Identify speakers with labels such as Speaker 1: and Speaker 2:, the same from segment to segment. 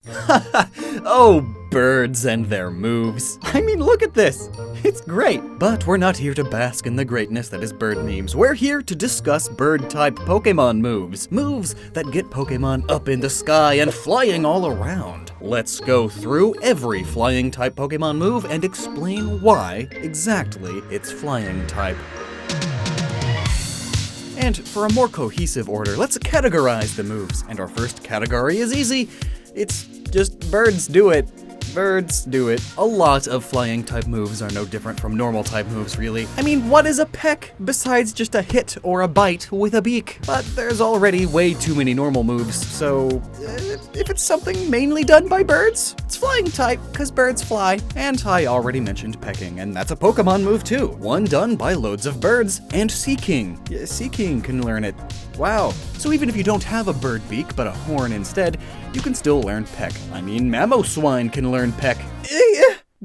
Speaker 1: Oh, birds and their moves. I mean, look at this. It's great. But we're not here to bask in the greatness that is bird memes. We're here to discuss bird-type Pokemon moves. Moves that get Pokemon up in the sky and flying all around. Let's go through every flying-type Pokemon move and explain why exactly it's flying-type. And for a more cohesive order, let's categorize the moves. And our first category is easy. It's just birds do it. Birds do it. A lot of flying type moves are no different from normal type moves, really. I mean, what is a peck besides just a hit or a bite with a beak? But there's already way too many normal moves, so if it's something mainly done by birds, it's flying type, because birds fly. And I already mentioned pecking, and that's a Pokemon move too. One done by loads of birds. And Seaking. Yeah, Seaking can learn it. Wow. So even if you don't have a bird beak, but a horn instead, you can still learn Peck. I mean, Mamoswine can learn Peck.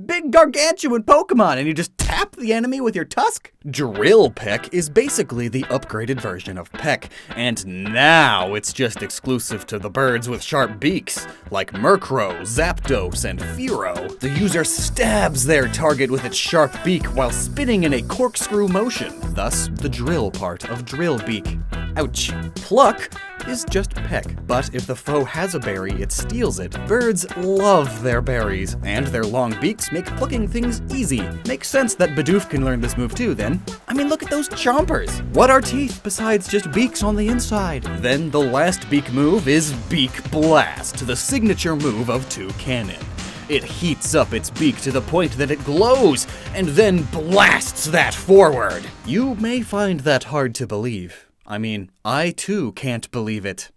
Speaker 1: Big gargantuan Pokemon, and you just tap the enemy with your tusk? Drill Peck is basically the upgraded version of Peck, and now it's just exclusive to the birds with sharp beaks, like Murkrow, Zapdos, and Fearow. The user stabs their target with its sharp beak while spinning in a corkscrew motion, thus the drill part of Drill Beak. Ouch. Pluck is just Peck, but if the foe has a berry, it steals it. Birds love their berries, and their long beaks make plucking things easy. Makes sense that Bidoof can learn this move too, then. I mean, look at those chompers. What are teeth besides just beaks on the inside? Then the last beak move is Beak Blast, the signature move of Toucannon. It heats up its beak to the point that it glows, and then blasts that forward. You may find that hard to believe. I mean, I too can't believe it.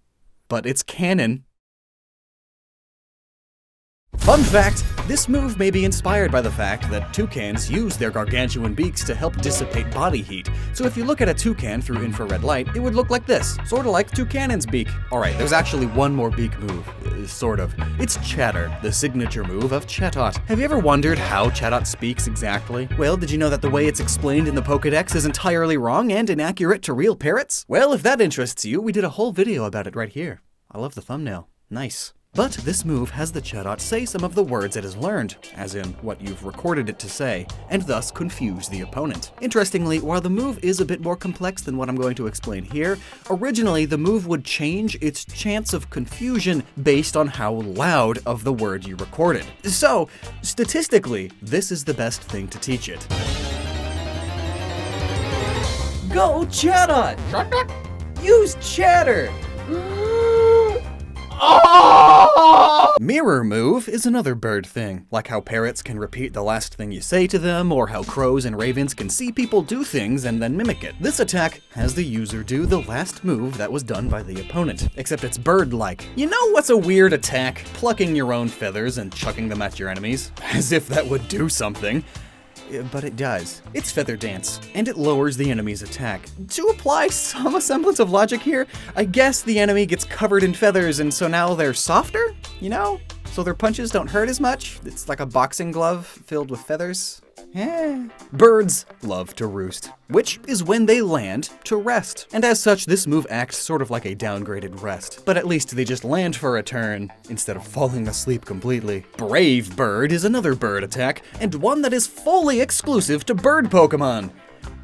Speaker 1: But it's canon. Fun fact, this move may be inspired by the fact that toucans use their gargantuan beaks to help dissipate body heat. So if you look at a toucan through infrared light, it would look like this, sort of like Toucannon's beak. Alright, there's actually one more beak move, sort of. It's Chatter, the signature move of Chatot. Have you ever wondered how Chatot speaks exactly? Well, did you know that the way it's explained in the Pokédex is entirely wrong and inaccurate to real parrots? Well, if that interests you, we did a whole video about it right here. I love the thumbnail. Nice. But this move has the Chatot say some of the words it has learned, as in what you've recorded it to say, and thus confuse the opponent. Interestingly, while the move is a bit more complex than what I'm going to explain here, originally the move would change its chance of confusion based on how loud of the word you recorded. So, statistically, this is the best thing to teach it. Go Chatot! Use Chatter! Oh! Mirror move is another bird thing, like how parrots can repeat the last thing you say to them, or how crows and ravens can see people do things and then mimic it. This attack has the user do the last move that was done by the opponent, except it's bird-like. You know what's a weird attack? Plucking your own feathers and chucking them at your enemies. As if that would do something. But it does. It's Feather Dance, and it lowers the enemy's attack. To apply some semblance of logic here, I guess the enemy gets covered in feathers, and so now they're softer, you know? So their punches don't hurt as much. It's like a boxing glove filled with feathers. Birds love to roost, which is when they land to rest. And as such, this move acts sort of like a downgraded rest. But at least they just land for a turn, instead of falling asleep completely. Brave Bird is another bird attack, and one that is fully exclusive to bird Pokemon.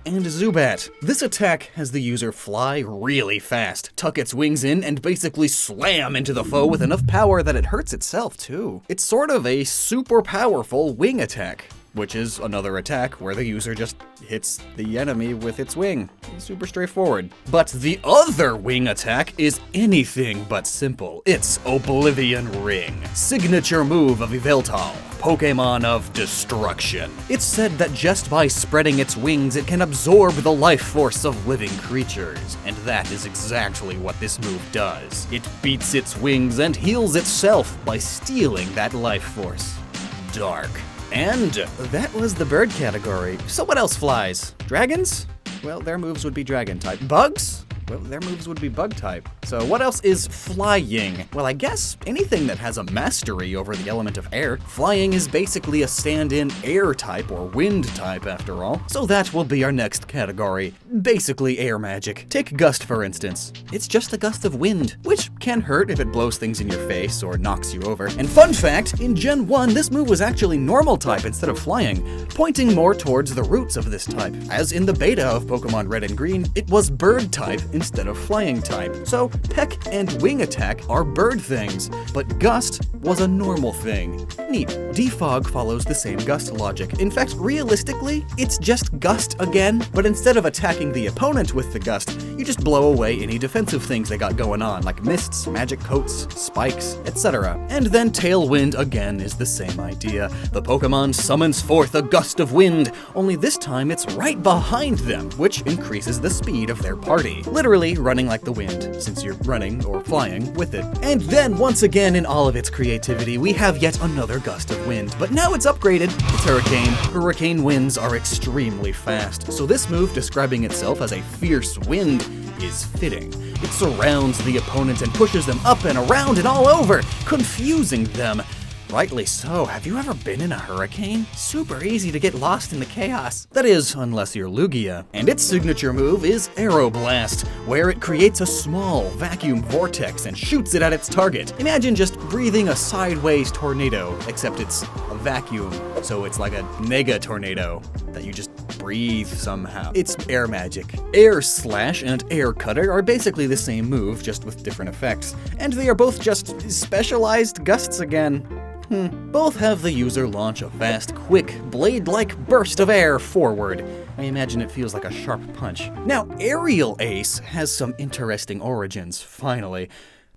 Speaker 1: And Zubat. This attack has the user fly really fast, tuck its wings in, and basically slam into the foe with enough power that it hurts itself too. It's sort of a super powerful wing attack, which is another attack where the user just hits the enemy with its wing. Super straightforward. But the other wing attack is anything but simple. It's Oblivion Wing, signature move of Yveltal, Pokemon of Destruction. It's said that just by spreading its wings, it can absorb the life force of living creatures, and that is exactly what this move does. It beats its wings and heals itself by stealing that life force. Dark. And that was the bird category. So what else flies? Dragons? Well, their moves would be dragon type. Bugs? well, their moves would be bug type. So what else is flying? Well, I guess anything that has a mastery over the element of air. Flying is basically a stand-in air type or wind type after all. So that will be our next category. Basically air magic. Take Gust for instance. It's just a gust of wind, which can hurt if it blows things in your face or knocks you over. And fun fact, in Gen 1, this move was actually normal type instead of flying, pointing more towards the roots of this type. As in the beta of Pokemon Red and Green, it was bird type instead of flying type. So Peck and Wing Attack are bird things, but Gust was a normal thing. Neat. Defog follows the same Gust logic. In fact, realistically, it's just Gust again, but instead of attacking the opponent with the Gust, you just blow away any defensive things they got going on, like mists, magic coats, spikes, etc. And then Tailwind again is the same idea. The Pokemon summons forth a gust of wind, only this time it's right behind them, which increases the speed of their party. Literally running like the wind, since you're running or flying with it. And then once again in all of its creativity, we have yet another gust of wind, but now it's upgraded. It's Hurricane. Hurricane winds are extremely fast, so this move describing itself as a fierce wind is fitting. It surrounds the opponent and pushes them up and around and all over, confusing them. Rightly so. Have you ever been in a hurricane? Super easy to get lost in the chaos. That is, unless you're Lugia. And its signature move is Aeroblast, where it creates a small vacuum vortex and shoots it at its target. Imagine just breathing a sideways tornado, except it's a vacuum, so it's like a mega tornado that you just breathe somehow. It's air magic. Air Slash and Air Cutter are basically the same move, just with different effects. And they are both just specialized gusts again. Both have the user launch a fast, quick, blade-like burst of air forward. I imagine it feels like a sharp punch. Now, Aerial Ace has some interesting origins, finally.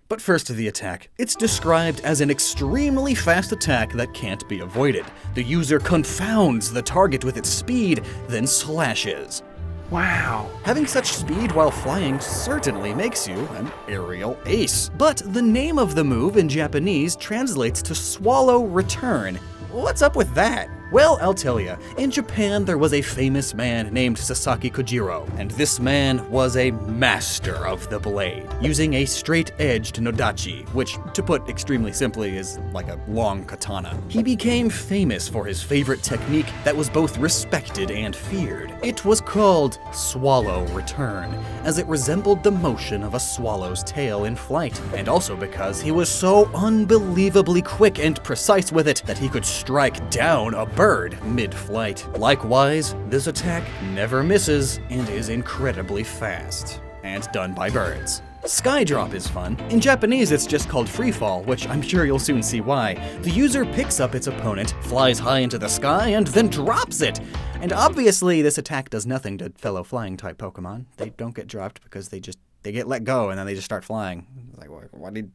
Speaker 1: But first to the attack. It's described as an extremely fast attack that can't be avoided. The user confounds the target with its speed, then slashes. Wow. Having such speed while flying certainly makes you an aerial ace. But the name of the move in Japanese translates to swallow return. What's up with that? Well, I'll tell ya. In Japan, there was a famous man named Sasaki Kojiro, and this man was a master of the blade, using a straight-edged nodachi, which, to put extremely simply, is like a long katana. He became famous for his favorite technique that was both respected and feared. It was called swallow return, as it resembled the motion of a swallow's tail in flight, and also because he was so unbelievably quick and precise with it that he could strike down a bird mid-flight. Likewise, this attack never misses and is incredibly fast, and done by birds. Skydrop is fun. In Japanese, it's just called Free Fall, which I'm sure you'll soon see why. The user picks up its opponent, flies high into the sky, and then drops it. And obviously, this attack does nothing to fellow flying-type Pokemon. They don't get dropped because they get let go and then they just start flying. Like,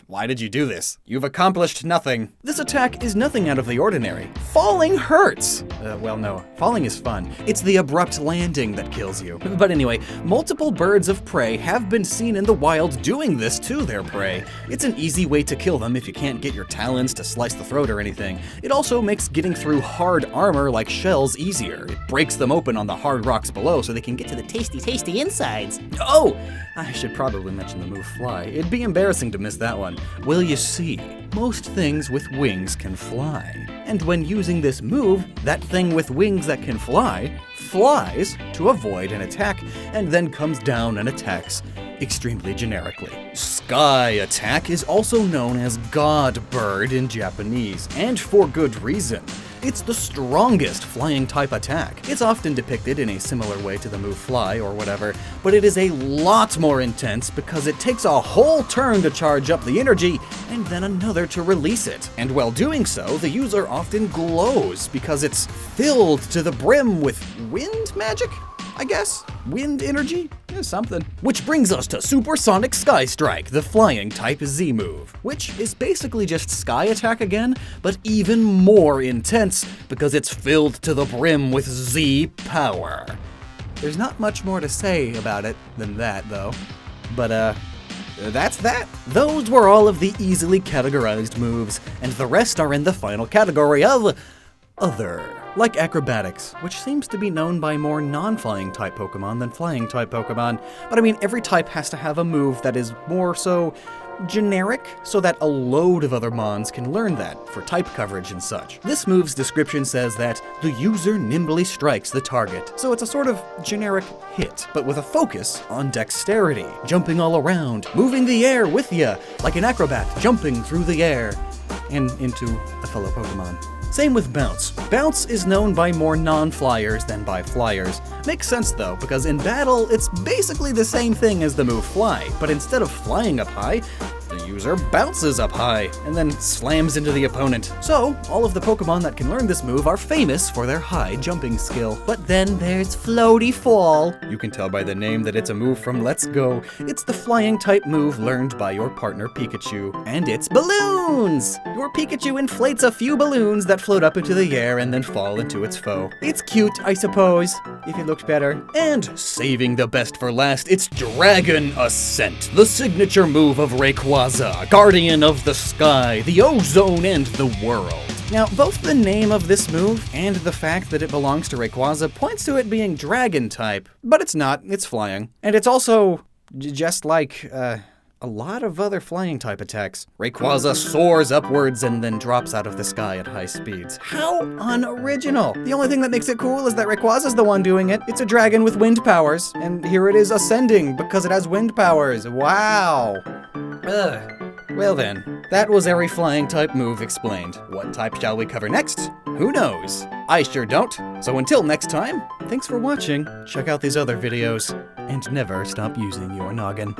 Speaker 1: why did you do this? You've accomplished nothing. This attack is nothing out of the ordinary. Falling hurts. Well, no, falling is fun. It's the abrupt landing that kills you. But anyway, multiple birds of prey have been seen in the wild doing this to their prey. It's an easy way to kill them if you can't get your talons to slice the throat or anything. It also makes getting through hard armor like shells easier. It breaks them open on the hard rocks below so they can get to the tasty insides. Oh! I should probably mention the move Fly. It'd be embarrassing to miss that one. Well, you see, most things with wings can fly. And when using this move, that thing with wings that can fly flies to avoid an attack, and then comes down and attacks extremely generically. Sky Attack is also known as God Bird in Japanese, and for good reason. It's the strongest flying type attack. It's often depicted in a similar way to the move Fly or whatever, but it is a lot more intense because it takes a whole turn to charge up the energy and then another to release it. And while doing so, the user often glows because it's filled to the brim with wind magic? I guess? Wind energy? Yeah, something. Which brings us to Supersonic Skystrike, the flying type Z move, which is basically just Sky Attack again, but even more intense because it's filled to the brim with Z power. There's not much more to say about it than that, though. But, that's that. Those were all of the easily categorized moves, and the rest are in the final category of Other. like Acrobatics, which seems to be known by more non-flying type Pokemon than flying type Pokemon. But I mean, every type has to have a move that is more so generic, so that a load of other mons can learn that, for type coverage and such. This move's description says that the user nimbly strikes the target, so it's a sort of generic hit, but with a focus on dexterity, jumping all around, moving the air with ya, like an acrobat jumping through the air and into a fellow Pokemon. Same with Bounce. Bounce is known by more non-flyers than by flyers. Makes sense though, because in battle, it's basically the same thing as the move Fly, but instead of flying up high, the user bounces up high, and then slams into the opponent. So, all of the Pokemon that can learn this move are famous for their high jumping skill. But then there's Floaty Fall. You can tell by the name that it's a move from Let's Go. It's the flying type move learned by your partner Pikachu. And it's balloons! Your Pikachu inflates a few balloons that float up into the air and then fall into its foe. It's cute, I suppose, if it looked better. And saving the best for last, it's Dragon Ascent, the signature move of Rayquaza, guardian of the sky, the ozone, and the world. Now, both the name of this move and the fact that it belongs to Rayquaza points to it being dragon type, but it's not, it's flying. And it's also just like, a lot of other flying type attacks. Rayquaza soars upwards and then drops out of the sky at high speeds. How unoriginal! The only thing that makes it cool is that Rayquaza's the one doing it. It's a dragon with wind powers, and here it is ascending because it has wind powers. Wow! Well then, that was every flying type move explained. What type shall we cover next? Who knows? I sure don't. So until next time, thanks for watching, check out these other videos, and never stop using your noggin.